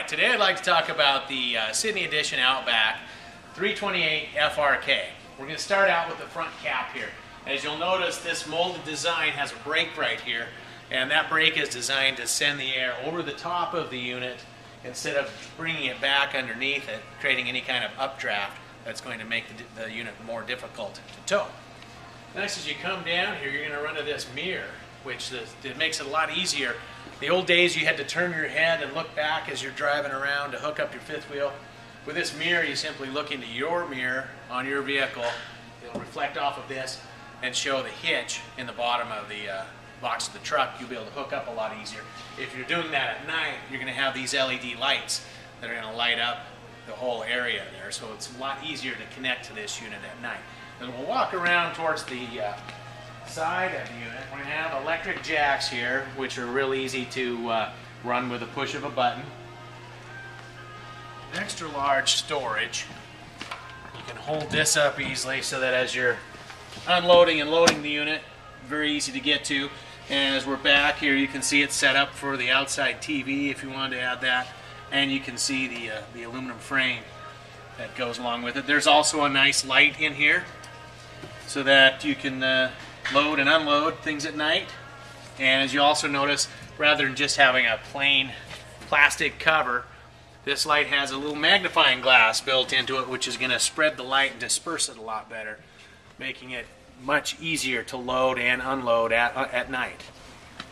today I'd like to talk about the Sydney Edition Outback 328 FRK. We're going to start out with the front cap here. As you'll notice, this molded design has a brake right here, and that brake is designed to send the air over the top of the unit instead of bringing it back underneath it, creating any kind of updraft that's going to make the unit more difficult to tow. Next, as you come down here, you're going to run into this mirror, which it makes it a lot easier. The old days you had to turn your head and look back as you're driving around to hook up your fifth wheel. With this mirror, you simply look into your mirror on your vehicle. It'll reflect off of this and show the hitch in the bottom of the box of the truck. You'll be able to hook up a lot easier. If you're doing that at night, you're going to have these LED lights that are going to light up the whole area there, so it's a lot easier to connect to this unit at night. And we'll walk around towards the side of the unit. We're going to have electric jacks here, which are real easy to run with a push of a button. Extra large storage. You can hold this up easily so that as you're unloading and loading the unit, very easy to get to. And as we're back here, you can see it's set up for the outside TV if you wanted to add that. And you can see the aluminum frame that goes along with it. There's also a nice light in here so that you can load and unload things at night. And as you also notice, rather than just having a plain plastic cover, this light has a little magnifying glass built into it, which is going to spread the light and disperse it a lot better, making it much easier to load and unload at night.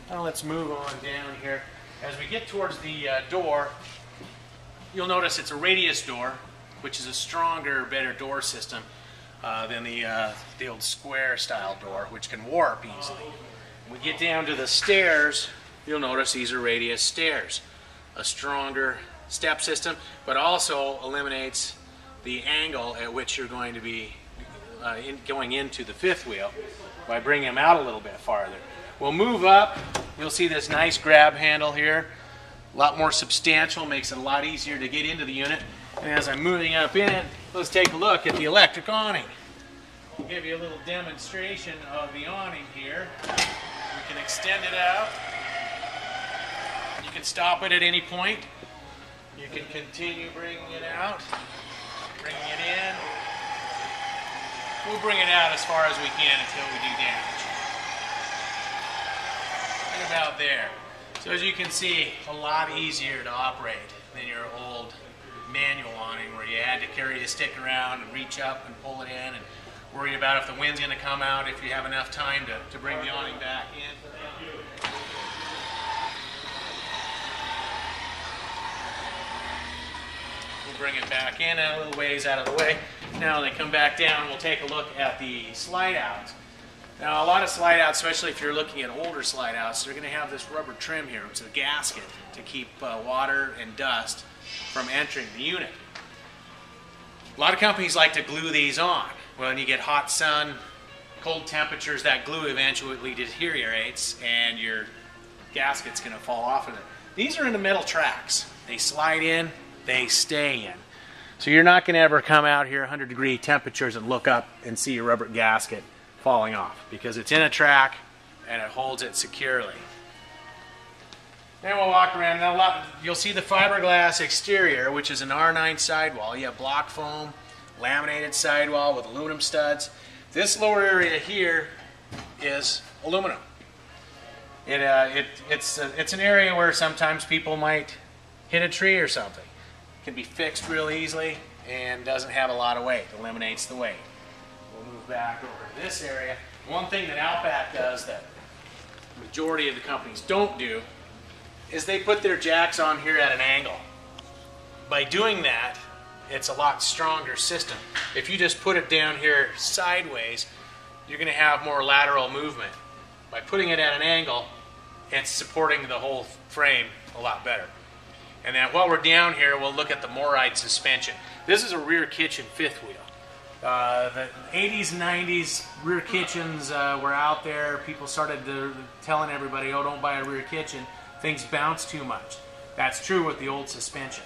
Now let's move on down here. As we get towards the door, you'll notice it's a radius door, which is a stronger, better door system than the old square style door, which can warp easily. When we get down to the stairs, you'll notice these are radius stairs. A stronger step system, but also eliminates the angle at which you're going to be going into the fifth wheel by bringing them out a little bit farther. We'll move up. You'll see this nice grab handle here. A lot more substantial, makes it a lot easier to get into the unit. And as I'm moving up in, let's take a look at the electric awning. We'll give you a little demonstration of the awning here. We can extend it out. You can stop it at any point. You can continue bringing it out, bringing it in. We'll bring it out as far as we can until we do damage. Right about there. So as you can see, a lot easier to operate than your old manual awning where you had to carry the stick around and reach up and pull it in and worry about if the wind's going to come out, if you have enough time to bring the awning back in. We'll bring it back in a little ways out of the way. Now they come back down, we'll take a look at the slide outs. Now a lot of slide outs, especially if you're looking at older slide outs, they're going to have this rubber trim here, which is a gasket to keep water and dust from entering the unit. A lot of companies like to glue these on. When you get hot sun, cold temperatures, that glue eventually deteriorates and your gasket's going to fall off of it. These are in the metal tracks. They slide in, they stay in. So you're not going to ever come out here 100-degree temperatures and look up and see your rubber gasket falling off because it's in a track and it holds it securely. Then we'll walk around. Now you'll see the fiberglass exterior, which is an R9 sidewall. You have block foam, laminated sidewall with aluminum studs. This lower area here is aluminum. It's an area where sometimes people might hit a tree or something. It can be fixed real easily and doesn't have a lot of weight. Eliminates the weight. We'll move back over to this area. One thing that Outback does that the majority of the companies don't do is they put their jacks on here at an angle. By doing that, it's a lot stronger system. If you just put it down here sideways, you're going to have more lateral movement. By putting it at an angle, it's supporting the whole frame a lot better. And then while we're down here, we'll look at the MORryde suspension. This is a rear kitchen fifth wheel. The 80s and 90s rear kitchens were out there. People started telling everybody, oh, don't buy a rear kitchen. Things bounce too much. That's true with the old suspension.